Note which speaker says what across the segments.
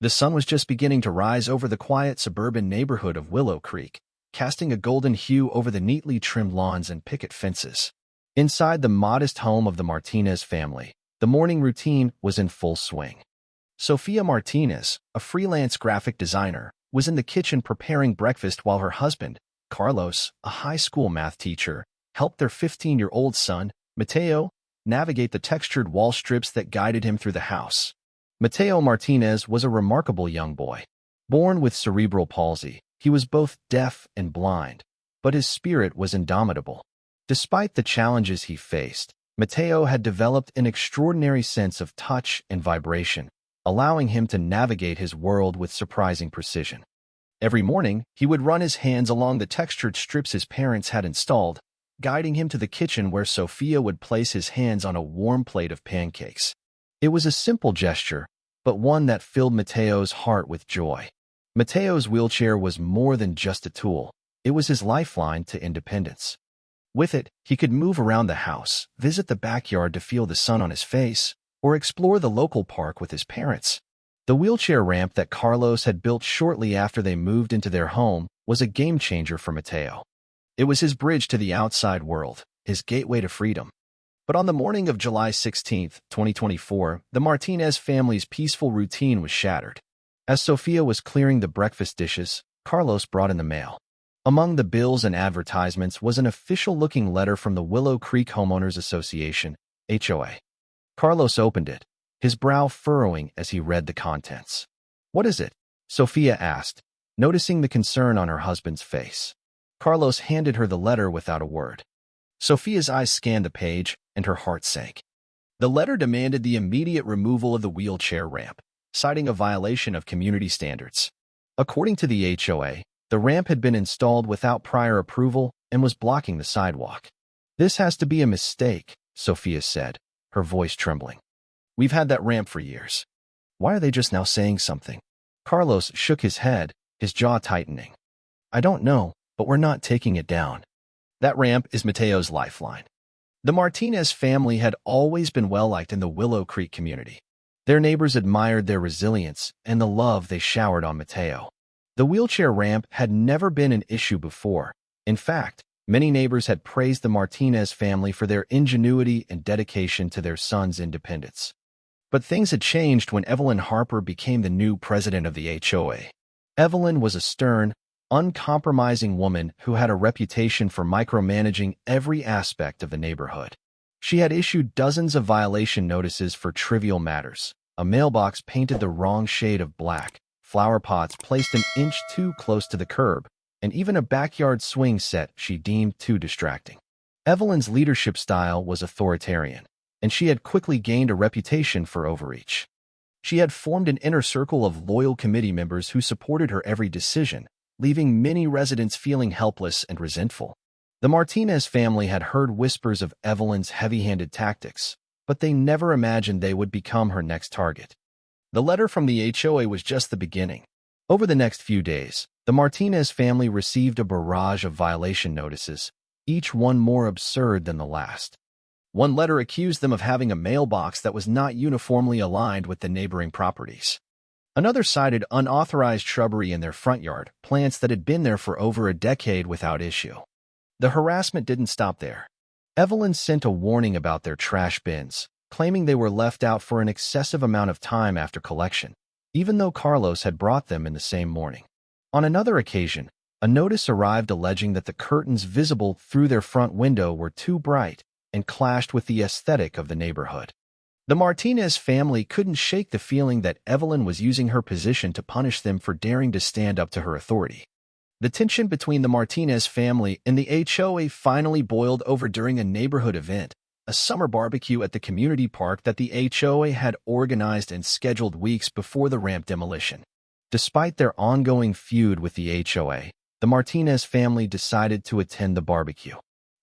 Speaker 1: The sun was just beginning to rise over the quiet suburban neighborhood of Willow Creek, casting a golden hue over the neatly trimmed lawns and picket fences. Inside the modest home of the Martinez family, the morning routine was in full swing. Sofia Martinez, a freelance graphic designer, was in the kitchen preparing breakfast while her husband, Carlos, a high school math teacher, helped their 15-year-old son, Mateo, navigate the textured wall strips that guided him through the house. Mateo Martinez was a remarkable young boy. Born with cerebral palsy, he was both deaf and blind, but his spirit was indomitable. Despite the challenges he faced, Mateo had developed an extraordinary sense of touch and vibration, allowing him to navigate his world with surprising precision. Every morning, he would run his hands along the textured strips his parents had installed, guiding him to the kitchen where Sofia would place his hands on a warm plate of pancakes. It was a simple gesture, but one that filled Mateo's heart with joy. Mateo's wheelchair was more than just a tool. It was his lifeline to independence. With it, he could move around the house, visit the backyard to feel the sun on his face, or explore the local park with his parents. The wheelchair ramp that Carlos had built shortly after they moved into their home was a game-changer for Mateo. It was his bridge to the outside world, his gateway to freedom. But on the morning of July 16, 2024, the Martinez family's peaceful routine was shattered. As Sofia was clearing the breakfast dishes, Carlos brought in the mail. Among the bills and advertisements was an official-looking letter from the Willow Creek Homeowners Association, HOA. Carlos opened it, his brow furrowing as he read the contents. "What is it?" Sofia asked, noticing the concern on her husband's face. Carlos handed her the letter without a word. Sofia's eyes scanned the page, and her heart sank. The letter demanded the immediate removal of the wheelchair ramp, citing a violation of community standards. According to the HOA, the ramp had been installed without prior approval and was blocking the sidewalk. "This has to be a mistake," Sofia said, her voice trembling. "We've had that ramp for years. Why are they just now saying something?" Carlos shook his head, his jaw tightening. "I don't know, but we're not taking it down." That ramp is Mateo's lifeline. The Martinez family had always been well-liked in the Willow Creek community. Their neighbors admired their resilience and the love they showered on Mateo. The wheelchair ramp had never been an issue before. In fact, many neighbors had praised the Martinez family for their ingenuity and dedication to their son's independence. But things had changed when Evelyn Harper became the new president of the HOA. Evelyn was a stern, uncompromising woman who had a reputation for micromanaging every aspect of the neighborhood. She had issued dozens of violation notices for trivial matters: a mailbox painted the wrong shade of black, flower pots placed an inch too close to the curb, and even a backyard swing set she deemed too distracting. Evelyn's leadership style was authoritarian, and she had quickly gained a reputation for overreach. She had formed an inner circle of loyal committee members who supported her every decision, leaving many residents feeling helpless and resentful. The Martinez family had heard whispers of Evelyn's heavy-handed tactics, but they never imagined they would become her next target. The letter from the HOA was just the beginning. Over the next few days, the Martinez family received a barrage of violation notices, each one more absurd than the last. One letter accused them of having a mailbox that was not uniformly aligned with the neighboring properties. Another cited unauthorized shrubbery in their front yard, plants that had been there for over a decade without issue. The harassment didn't stop there. Evelyn sent a warning about their trash bins, claiming they were left out for an excessive amount of time after collection, even though Carlos had brought them in the same morning. On another occasion, a notice arrived alleging that the curtains visible through their front window were too bright and clashed with the aesthetic of the neighborhood. The Martinez family couldn't shake the feeling that Evelyn was using her position to punish them for daring to stand up to her authority. The tension between the Martinez family and the HOA finally boiled over during a neighborhood event, a summer barbecue at the community park that the HOA had organized and scheduled weeks before the ramp demolition. Despite their ongoing feud with the HOA, the Martinez family decided to attend the barbecue.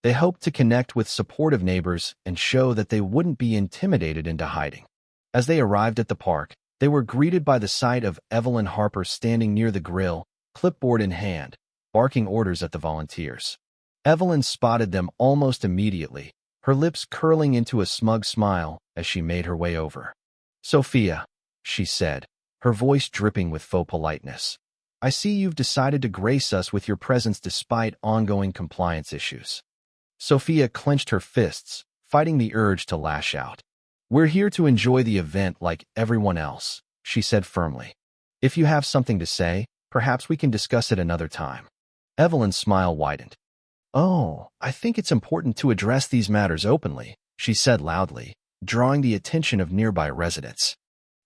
Speaker 1: They hoped to connect with supportive neighbors and show that they wouldn't be intimidated into hiding. As they arrived at the park, they were greeted by the sight of Evelyn Harper standing near the grill, clipboard in hand, barking orders at the volunteers. Evelyn spotted them almost immediately, her lips curling into a smug smile as she made her way over. "Sofia," she said, her voice dripping with faux politeness. I see you've decided to grace us with your presence despite ongoing compliance issues. Sophia clenched her fists, fighting the urge to lash out. We're here to enjoy the event like everyone else, she said firmly. If you have something to say, perhaps we can discuss it another time. Evelyn's smile widened. Oh, I think it's important to address these matters openly, she said loudly, drawing the attention of nearby residents.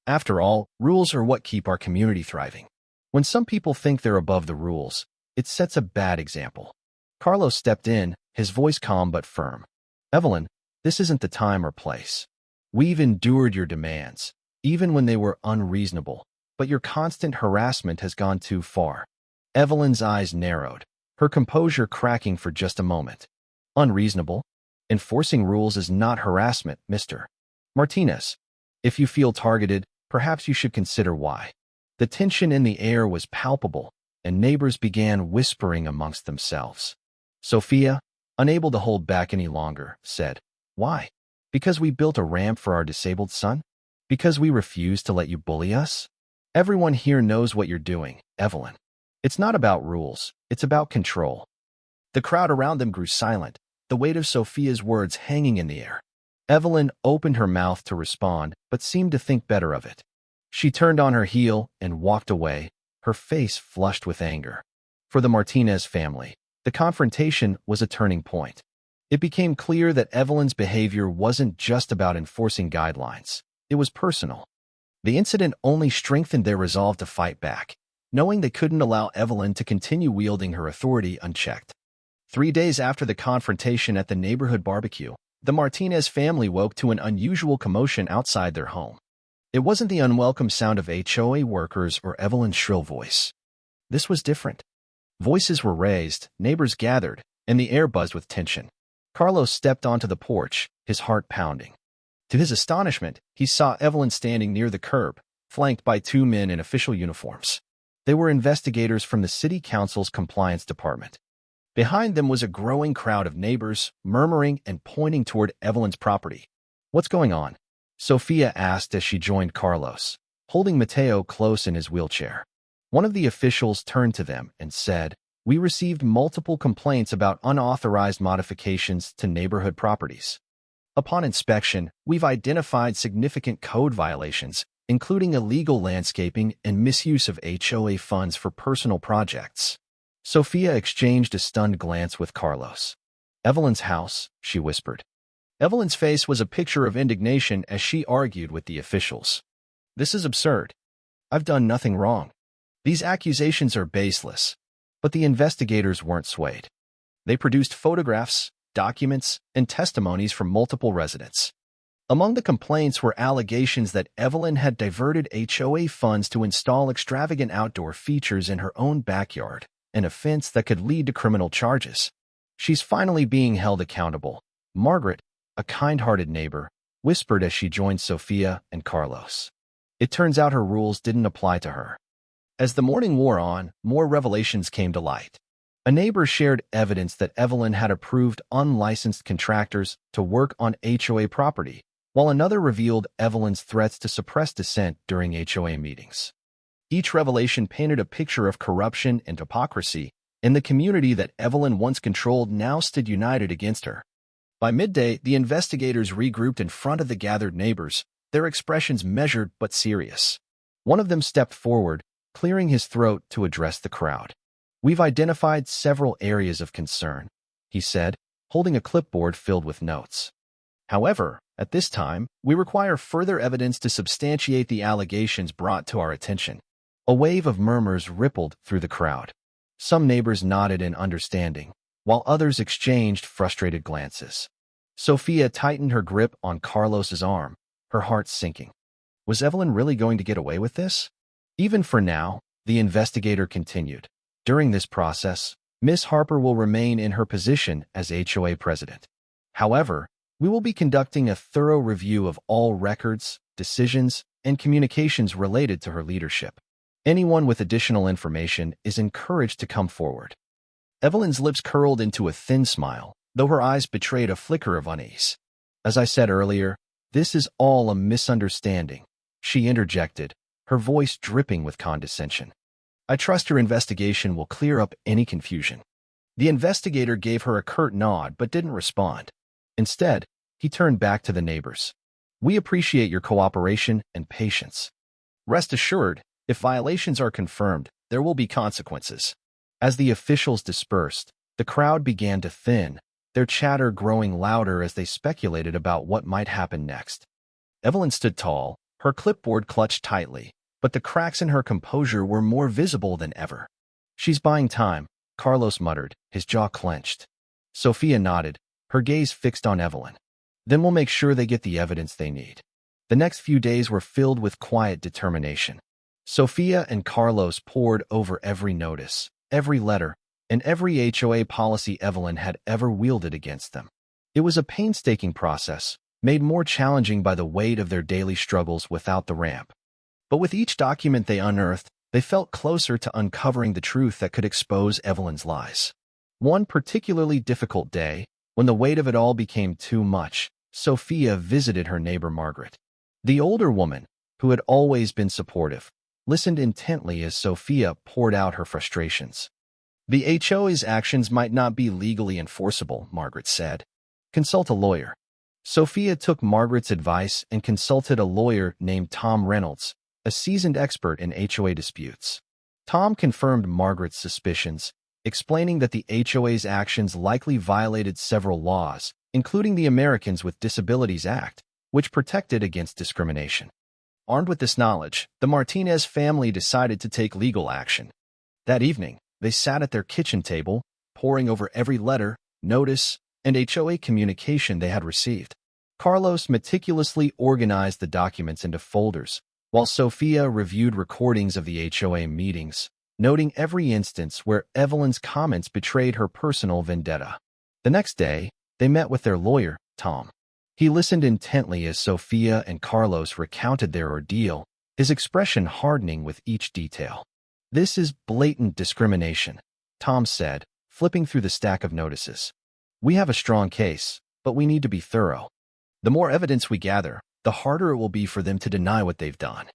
Speaker 1: After all, rules are what keep our community thriving. When some people think they're above the rules, it sets a bad example. Carlos stepped in, his voice calm but firm. Evelyn, this isn't the time or place. We've endured your demands, even when they were unreasonable, but your constant harassment has gone too far. Evelyn's eyes narrowed, her composure cracking for just a moment. Unreasonable? Enforcing rules is not harassment, Mr. Martinez. If you feel targeted, perhaps you should consider why. The tension in the air was palpable, and neighbors began whispering amongst themselves. Sophia, unable to hold back any longer, said, Why? Because we built a ramp for our disabled son? Because we refuse to let you bully us? Everyone here knows what you're doing, Evelyn. It's not about rules, it's about control. The crowd around them grew silent, the weight of Sophia's words hanging in the air. Evelyn opened her mouth to respond, but seemed to think better of it. She turned on her heel and walked away, her face flushed with anger. For the Martinez family, the confrontation was a turning point. It became clear that Evelyn's behavior wasn't just about enforcing guidelines. It was personal. The incident only strengthened their resolve to fight back, knowing they couldn't allow Evelyn to continue wielding her authority unchecked. 3 days after the confrontation at the neighborhood barbecue, the Martinez family woke to an unusual commotion outside their home. It wasn't the unwelcome sound of HOA workers or Evelyn's shrill voice. This was different. Voices were raised, neighbors gathered, and the air buzzed with tension. Carlos stepped onto the porch, his heart pounding. To his astonishment, he saw Evelyn standing near the curb, flanked by 2 men in official uniforms. They were investigators from the city council's compliance department. Behind them was a growing crowd of neighbors, murmuring and pointing toward Evelyn's property. What's going on? Sophia asked as she joined Carlos, holding Mateo close in his wheelchair. One of the officials turned to them and said, We received multiple complaints about unauthorized modifications to neighborhood properties. Upon inspection, we've identified significant code violations, including illegal landscaping and misuse of HOA funds for personal projects. Sophia exchanged a stunned glance with Carlos. Evelyn's house, she whispered. Evelyn's face was a picture of indignation as she argued with the officials. This is absurd. I've done nothing wrong. These accusations are baseless. But the investigators weren't swayed. They produced photographs, documents, and testimonies from multiple residents. Among the complaints were allegations that Evelyn had diverted HOA funds to install extravagant outdoor features in her own backyard, an offense that could lead to criminal charges. She's finally being held accountable. Margaret, a kind-hearted neighbor, whispered as she joined Sophia and Carlos. It turns out her rules didn't apply to her. As the morning wore on, more revelations came to light. A neighbor shared evidence that Evelyn had approved unlicensed contractors to work on HOA property, while another revealed Evelyn's threats to suppress dissent during HOA meetings. Each revelation painted a picture of corruption and hypocrisy, and the community that Evelyn once controlled now stood united against her. By midday, the investigators regrouped in front of the gathered neighbors, their expressions measured but serious. One of them stepped forward, clearing his throat to address the crowd. We've identified several areas of concern, he said, holding a clipboard filled with notes. However, at this time, we require further evidence to substantiate the allegations brought to our attention. A wave of murmurs rippled through the crowd. Some neighbors nodded in understanding, while others exchanged frustrated glances. Sophia tightened her grip on Carlos's arm, her heart sinking. Was Evelyn really going to get away with this? Even for now, the investigator continued. During this process, Miss Harper will remain in her position as HOA president. However, we will be conducting a thorough review of all records, decisions, and communications related to her leadership. Anyone with additional information is encouraged to come forward. Evelyn's lips curled into a thin smile, though her eyes betrayed a flicker of unease. As I said earlier, this is all a misunderstanding, she interjected, her voice dripping with condescension. "I trust your investigation will clear up any confusion." The investigator gave her a curt nod but didn't respond. Instead, he turned back to the neighbors. "We appreciate your cooperation and patience. Rest assured, if violations are confirmed, there will be consequences." As the officials dispersed, the crowd began to thin, their chatter growing louder as they speculated about what might happen next. Evelyn stood tall, her clipboard clutched tightly, but the cracks in her composure were more visible than ever. "She's buying time," Carlos muttered, his jaw clenched. Sophia nodded, her gaze fixed on Evelyn. "Then we'll make sure they get the evidence they need." The next few days were filled with quiet determination. Sophia and Carlos pored over every notice, every letter, and every HOA policy Evelyn had ever wielded against them. It was a painstaking process, made more challenging by the weight of their daily struggles without the ramp. But with each document they unearthed, they felt closer to uncovering the truth that could expose Evelyn's lies. One particularly difficult day, when the weight of it all became too much, Sophia visited her neighbor Margaret. The older woman, who had always been supportive, listened intently as Sophia poured out her frustrations. "The HOA's actions might not be legally enforceable," Margaret said. "Consult a lawyer." Sophia took Margaret's advice and consulted a lawyer named Tom Reynolds, a seasoned expert in HOA disputes. Tom confirmed Margaret's suspicions, explaining that the HOA's actions likely violated several laws, including the Americans with Disabilities Act, which protected against discrimination. Armed with this knowledge, the Martinez family decided to take legal action. That evening, they sat at their kitchen table, poring over every letter, notice, and HOA communication they had received. Carlos meticulously organized the documents into folders, while Sophia reviewed recordings of the HOA meetings, noting every instance where Evelyn's comments betrayed her personal vendetta. The next day, they met with their lawyer, Tom. He listened intently as Sophia and Carlos recounted their ordeal, his expression hardening with each detail. "This is blatant discrimination," Tom said, flipping through the stack of notices. "We have a strong case, but we need to be thorough. The more evidence we gather, the harder it will be for them to deny what they've done."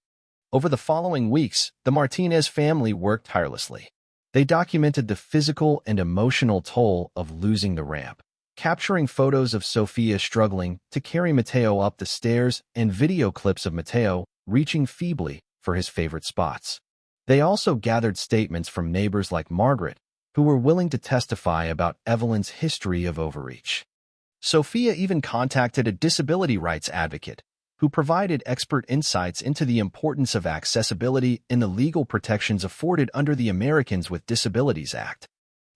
Speaker 1: Over the following weeks, the Martinez family worked tirelessly. They documented the physical and emotional toll of losing the ramp, capturing photos of Sophia struggling to carry Mateo up the stairs and video clips of Mateo reaching feebly for his favorite spots. They also gathered statements from neighbors like Margaret, who were willing to testify about Evelyn's history of overreach. Sophia even contacted a disability rights advocate, who provided expert insights into the importance of accessibility and the legal protections afforded under the Americans with Disabilities Act.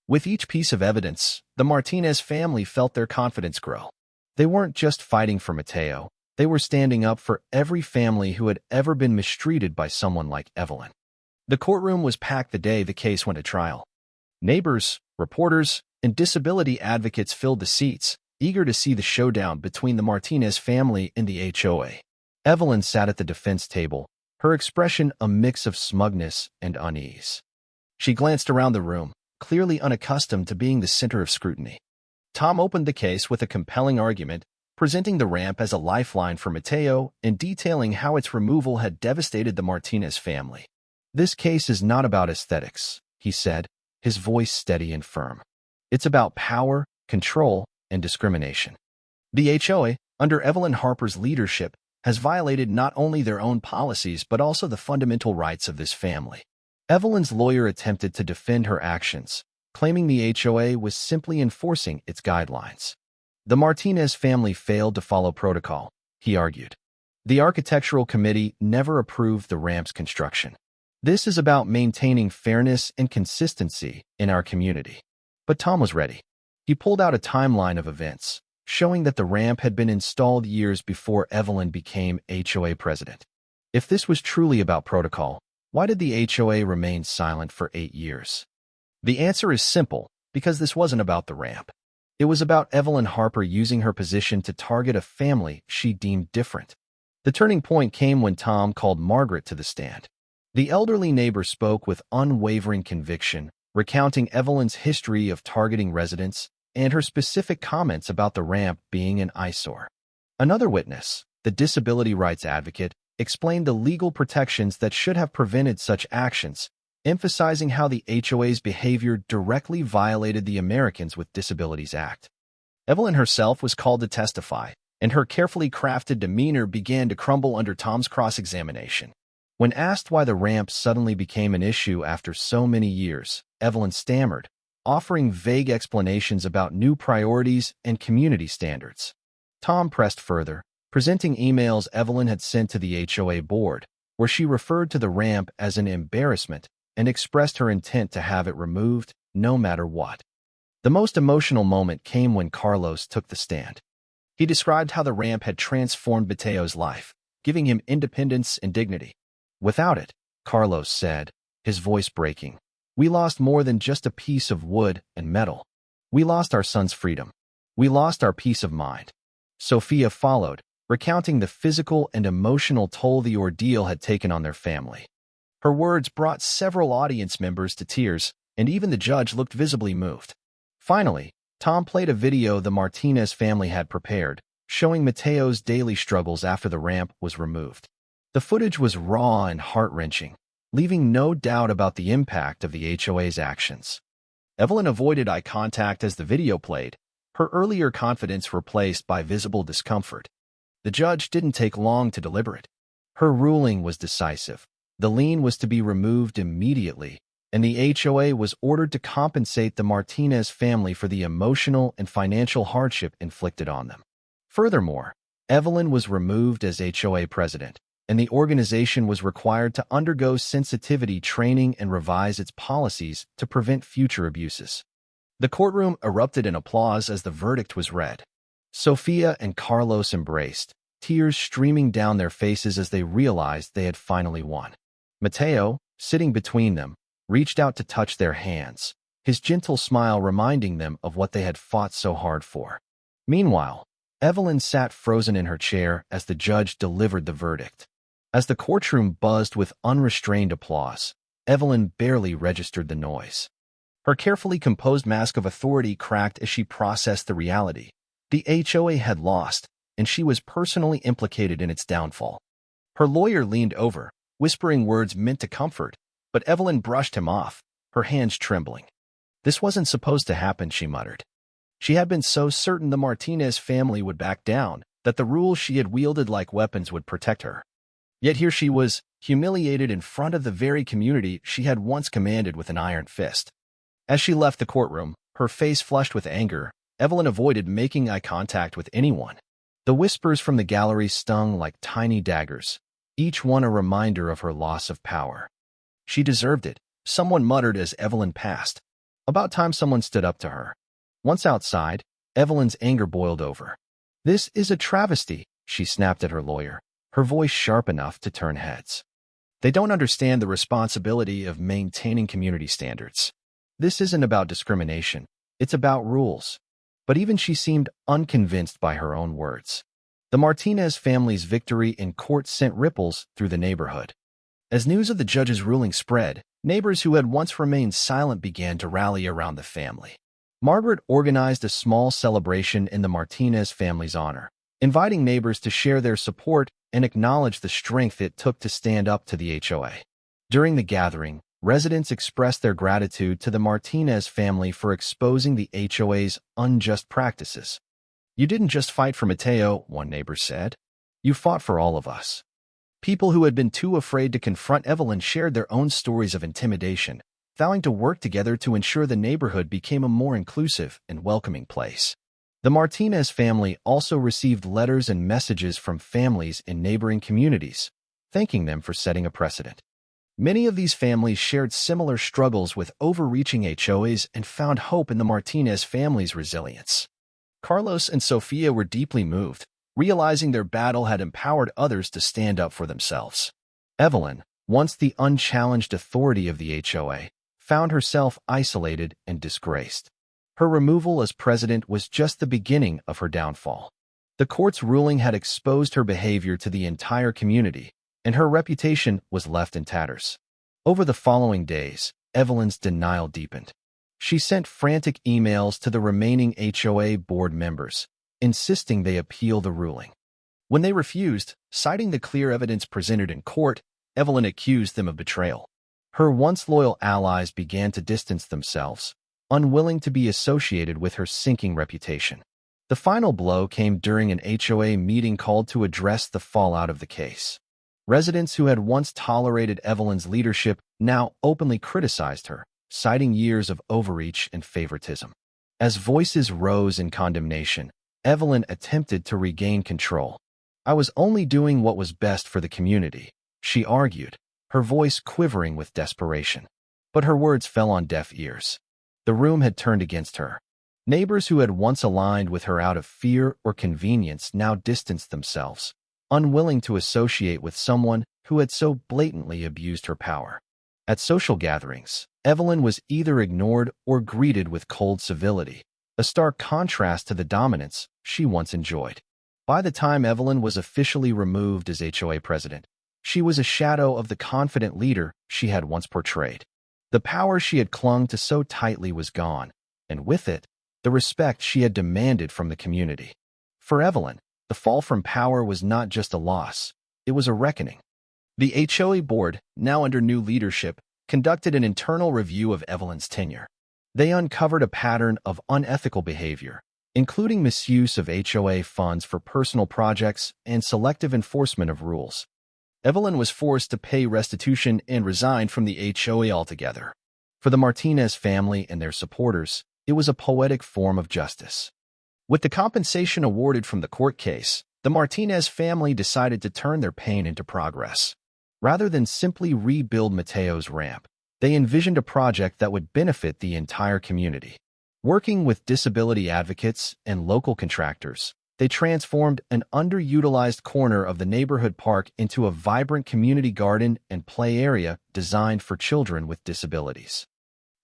Speaker 1: With each piece of evidence, the Martinez family felt their confidence grow. They weren't just fighting for Mateo, they were standing up for every family who had ever been mistreated by someone like Evelyn. The courtroom was packed the day the case went to trial. Neighbors, reporters, and disability advocates filled the seats, eager to see the showdown between the Martinez family and the HOA. Evelyn sat at the defense table, her expression a mix of smugness and unease. She glanced around the room, clearly unaccustomed to being the center of scrutiny. Tom opened the case with a compelling argument, presenting the ramp as a lifeline for Mateo and detailing how its removal had devastated the Martinez family. "This case is not about aesthetics," he said, his voice steady and firm. "It's about power, control, and discrimination. The HOA, under Evelyn Harper's leadership, has violated not only their own policies but also the fundamental rights of this family." Evelyn's lawyer attempted to defend her actions, claiming the HOA was simply enforcing its guidelines. "The Martinez family failed to follow protocol," he argued. "The architectural committee never approved the ramp's construction. This is about maintaining fairness and consistency in our community." But Tom was ready. He pulled out a timeline of events, showing that the ramp had been installed years before Evelyn became HOA president. If this was truly about protocol, why did the HOA remain silent for 8 years? The answer is simple, because this wasn't about the ramp. It was about Evelyn Harper using her position to target a family she deemed different. The turning point came when Tom called Margaret to the stand. The elderly neighbor spoke with unwavering conviction, recounting Evelyn's history of targeting residents and her specific comments about the ramp being an eyesore. Another witness, the disability rights advocate, explained the legal protections that should have prevented such actions, emphasizing how the HOA's behavior directly violated the Americans with Disabilities Act. Evelyn herself was called to testify, and her carefully crafted demeanor began to crumble under Tom's cross-examination. When asked why the ramp suddenly became an issue after so many years, Evelyn stammered, offering vague explanations about new priorities and community standards. Tom pressed further, presenting emails Evelyn had sent to the HOA board, where she referred to the ramp as an embarrassment and expressed her intent to have it removed, no matter what. The most emotional moment came when Carlos took the stand. He described how the ramp had transformed Mateo's life, giving him independence and dignity. Without it, Carlos said, his voice breaking, we lost more than just a piece of wood and metal. We lost our son's freedom. We lost our peace of mind. Sophia followed, recounting the physical and emotional toll the ordeal had taken on their family. Her words brought several audience members to tears, and even the judge looked visibly moved. Finally, Tom played a video the Martinez family had prepared, showing Mateo's daily struggles after the ramp was removed. The footage was raw and heart-wrenching, leaving no doubt about the impact of the HOA's actions. Evelyn avoided eye contact as the video played, her earlier confidence replaced by visible discomfort. The judge didn't take long to deliberate. Her ruling was decisive. The lien was to be removed immediately, and the HOA was ordered to compensate the Martinez family for the emotional and financial hardship inflicted on them. Furthermore, Evelyn was removed as HOA president, and the organization was required to undergo sensitivity training and revise its policies to prevent future abuses. The courtroom erupted in applause as the verdict was read. Sophia and Carlos embraced, tears streaming down their faces as they realized they had finally won. Mateo, sitting between them, reached out to touch their hands, his gentle smile reminding them of what they had fought so hard for. Meanwhile, Evelyn sat frozen in her chair as the judge delivered the verdict. As the courtroom buzzed with unrestrained applause, Evelyn barely registered the noise. Her carefully composed mask of authority cracked as she processed the reality. The HOA had lost, and she was personally implicated in its downfall. Her lawyer leaned over, whispering words meant to comfort, but Evelyn brushed him off, her hands trembling. This wasn't supposed to happen, she muttered. She had been so certain the Martinez family would back down, that the rules she had wielded like weapons would protect her. Yet here she was, humiliated in front of the very community she had once commanded with an iron fist. As she left the courtroom, her face flushed with anger, Evelyn avoided making eye contact with anyone. The whispers from the gallery stung like tiny daggers, each one a reminder of her loss of power. She deserved it, someone muttered as Evelyn passed. About time someone stood up to her. Once outside, Evelyn's anger boiled over. This is a travesty, she snapped at her lawyer, her voice sharp enough to turn heads. They don't understand the responsibility of maintaining community standards. This isn't about discrimination, it's about rules. But even she seemed unconvinced by her own words. The Martinez family's victory in court sent ripples through the neighborhood. As news of the judge's ruling spread, neighbors who had once remained silent began to rally around the family. Margaret organized a small celebration in the Martinez family's honor, inviting neighbors to share their support and acknowledge the strength it took to stand up to the HOA. During the gathering, residents expressed their gratitude to the Martinez family for exposing the HOA's unjust practices. You didn't just fight for Mateo, one neighbor said. You fought for all of us. People who had been too afraid to confront Evelyn shared their own stories of intimidation, vowing to work together to ensure the neighborhood became a more inclusive and welcoming place. The Martinez family also received letters and messages from families in neighboring communities, thanking them for setting a precedent. Many of these families shared similar struggles with overreaching HOAs and found hope in the Martinez family's resilience. Carlos and Sophia were deeply moved, realizing their battle had empowered others to stand up for themselves. Evelyn, once the unchallenged authority of the HOA, found herself isolated and disgraced. Her removal as president was just the beginning of her downfall. The court's ruling had exposed her behavior to the entire community, and her reputation was left in tatters. Over the following days, Evelyn's denial deepened. She sent frantic emails to the remaining HOA board members, insisting they appeal the ruling. When they refused, citing the clear evidence presented in court, Evelyn accused them of betrayal. Her once loyal allies began to distance themselves, unwilling to be associated with her sinking reputation. The final blow came during an HOA meeting called to address the fallout of the case. Residents who had once tolerated Evelyn's leadership now openly criticized her, citing years of overreach and favoritism. As voices rose in condemnation, Evelyn attempted to regain control. "I was only doing what was best for the community," she argued, her voice quivering with desperation. But her words fell on deaf ears. The room had turned against her. Neighbors who had once aligned with her out of fear or convenience now distanced themselves, unwilling to associate with someone who had so blatantly abused her power. At social gatherings, Evelyn was either ignored or greeted with cold civility, a stark contrast to the dominance she once enjoyed. By the time Evelyn was officially removed as HOA president, she was a shadow of the confident leader she had once portrayed. The power she had clung to so tightly was gone, and with it, the respect she had demanded from the community. For Evelyn, the fall from power was not just a loss, it was a reckoning. The HOA board, now under new leadership, conducted an internal review of Evelyn's tenure. They uncovered a pattern of unethical behavior, including misuse of HOA funds for personal projects and selective enforcement of rules. Evelyn was forced to pay restitution and resigned from the HOA altogether. For the Martinez family and their supporters, it was a poetic form of justice. With the compensation awarded from the court case, the Martinez family decided to turn their pain into progress. Rather than simply rebuild Mateo's ramp, they envisioned a project that would benefit the entire community. Working with disability advocates and local contractors, they transformed an underutilized corner of the neighborhood park into a vibrant community garden and play area designed for children with disabilities.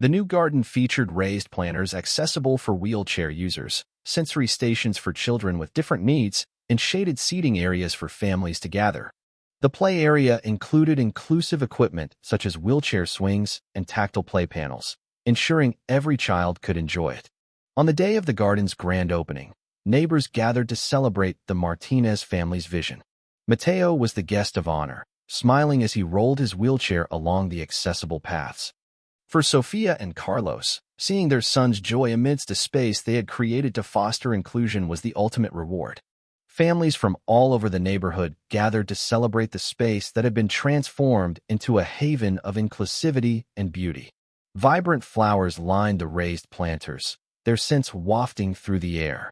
Speaker 1: The new garden featured raised planters accessible for wheelchair users, sensory stations for children with different needs, and shaded seating areas for families to gather. The play area included inclusive equipment such as wheelchair swings and tactile play panels, ensuring every child could enjoy it. On the day of the garden's grand opening, neighbors gathered to celebrate the Martinez family's vision. Mateo was the guest of honor, smiling as he rolled his wheelchair along the accessible paths. For Sofia and Carlos, seeing their son's joy amidst a space they had created to foster inclusion was the ultimate reward. Families from all over the neighborhood gathered to celebrate the space that had been transformed into a haven of inclusivity and beauty. Vibrant flowers lined the raised planters, their scents wafting through the air.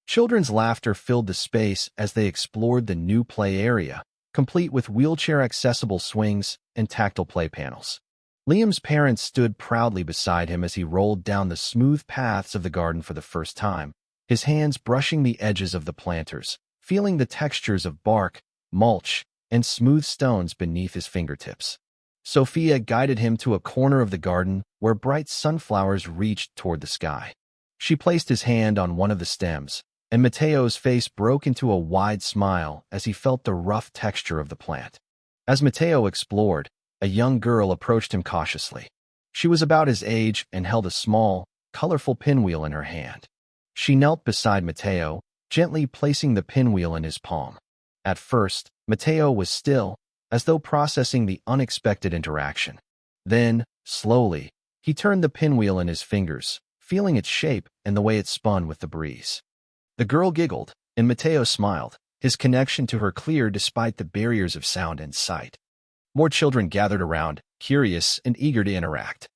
Speaker 1: Children's laughter filled the space as they explored the new play area, complete with wheelchair-accessible swings and tactile play panels. Liam's parents stood proudly beside him as he rolled down the smooth paths of the garden for the first time, his hands brushing the edges of the planters, feeling the textures of bark, mulch, and smooth stones beneath his fingertips. Sophia guided him to a corner of the garden where bright sunflowers reached toward the sky. She placed his hand on one of the stems, and Mateo's face broke into a wide smile as he felt the rough texture of the plant. As Mateo explored, a young girl approached him cautiously. She was about his age and held a small, colorful pinwheel in her hand. She knelt beside Mateo, gently placing the pinwheel in his palm. At first, Mateo was still, as though processing the unexpected interaction. Then, slowly, he turned the pinwheel in his fingers, feeling its shape and the way it spun with the breeze. The girl giggled, and Mateo smiled, his connection to her clear despite the barriers of sound and sight. More children gathered around, curious and eager to interact.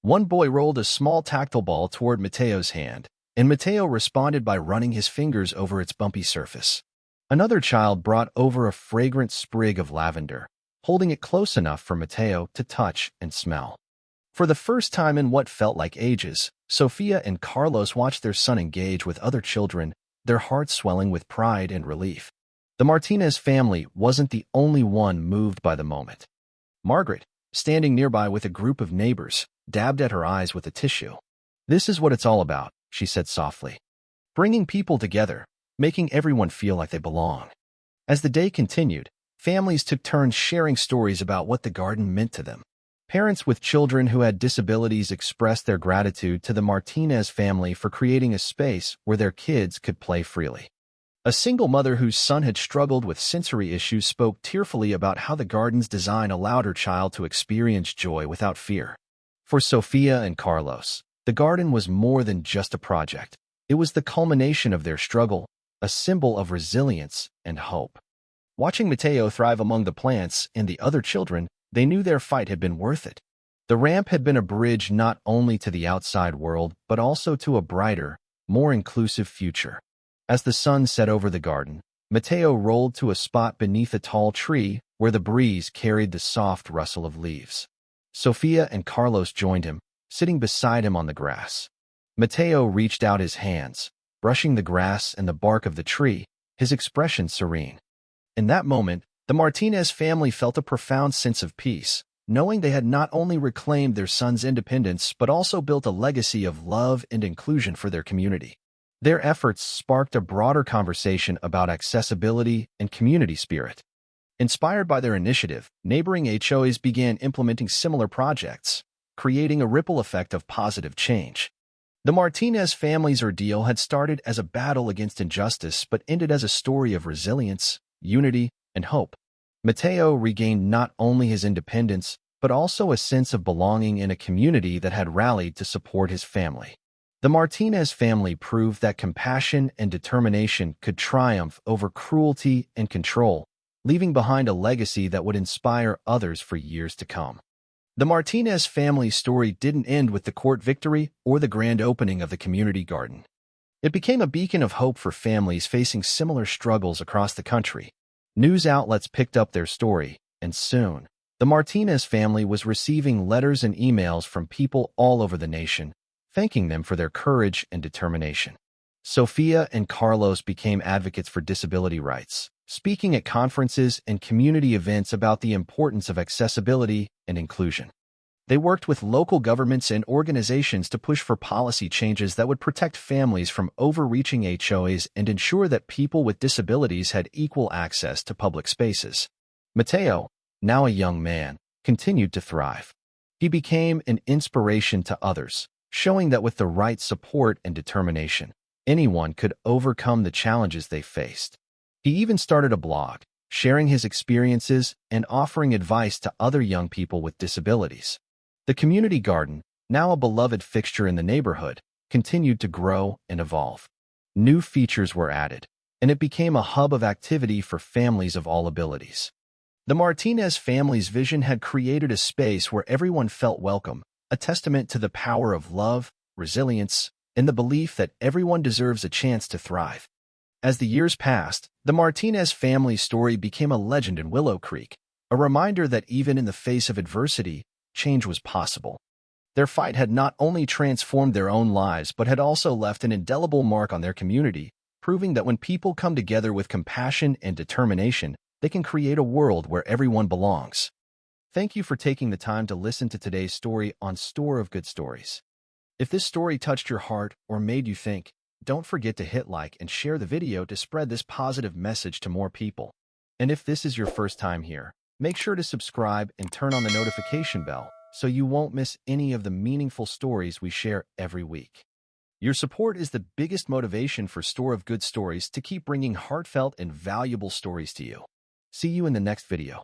Speaker 1: One boy rolled a small tactile ball toward Mateo's hand, and Mateo responded by running his fingers over its bumpy surface. Another child brought over a fragrant sprig of lavender, holding it close enough for Mateo to touch and smell. For the first time in what felt like ages, Sofia and Carlos watched their son engage with other children, their hearts swelling with pride and relief. The Martinez family wasn't the only one moved by the moment. Margaret, standing nearby with a group of neighbors, dabbed at her eyes with a tissue. "This is what it's all about," she said softly. "Bringing people together, making everyone feel like they belong." As the day continued, families took turns sharing stories about what the garden meant to them. Parents with children who had disabilities expressed their gratitude to the Martinez family for creating a space where their kids could play freely. A single mother whose son had struggled with sensory issues spoke tearfully about how the garden's design allowed her child to experience joy without fear. For Sophia and Carlos, the garden was more than just a project. It was the culmination of their struggle, a symbol of resilience and hope. Watching Mateo thrive among the plants and the other children, they knew their fight had been worth it. The ramp had been a bridge not only to the outside world, but also to a brighter, more inclusive future. As the sun set over the garden, Mateo rolled to a spot beneath a tall tree where the breeze carried the soft rustle of leaves. Sophia and Carlos joined him, sitting beside him on the grass. Mateo reached out his hands, brushing the grass and the bark of the tree, his expression serene. In that moment, the Martinez family felt a profound sense of peace, knowing they had not only reclaimed their son's independence but also built a legacy of love and inclusion for their community. Their efforts sparked a broader conversation about accessibility and community spirit. Inspired by their initiative, neighboring HOAs began implementing similar projects, creating a ripple effect of positive change. The Martinez family's ordeal had started as a battle against injustice but ended as a story of resilience, unity, and hope. Mateo regained not only his independence, but also a sense of belonging in a community that had rallied to support his family. The Martinez family proved that compassion and determination could triumph over cruelty and control, leaving behind a legacy that would inspire others for years to come. The Martinez family's story didn't end with the court victory or the grand opening of the community garden. It became a beacon of hope for families facing similar struggles across the country. News outlets picked up their story, and soon, the Martinez family was receiving letters and emails from people all over the nation, thanking them for their courage and determination. Sophia and Carlos became advocates for disability rights, speaking at conferences and community events about the importance of accessibility and inclusion. They worked with local governments and organizations to push for policy changes that would protect families from overreaching HOAs and ensure that people with disabilities had equal access to public spaces. Mateo, now a young man, continued to thrive. He became an inspiration to others, showing that with the right support and determination, anyone could overcome the challenges they faced. He even started a blog, sharing his experiences and offering advice to other young people with disabilities. The community garden, now a beloved fixture in the neighborhood, continued to grow and evolve. New features were added, and it became a hub of activity for families of all abilities. The Martinez family's vision had created a space where everyone felt welcome, a testament to the power of love, resilience, and the belief that everyone deserves a chance to thrive. As the years passed, the Martinez family's story became a legend in Willow Creek, a reminder that even in the face of adversity, change was possible. Their fight had not only transformed their own lives but had also left an indelible mark on their community, proving that when people come together with compassion and determination, they can create a world where everyone belongs. Thank you for taking the time to listen to today's story on Store of Good Stories. If this story touched your heart or made you think, don't forget to hit like and share the video to spread this positive message to more people. And if this is your first time here, make sure to subscribe and turn on the notification bell so you won't miss any of the meaningful stories we share every week. Your support is the biggest motivation for Store of Good Stories to keep bringing heartfelt and valuable stories to you. See you in the next video.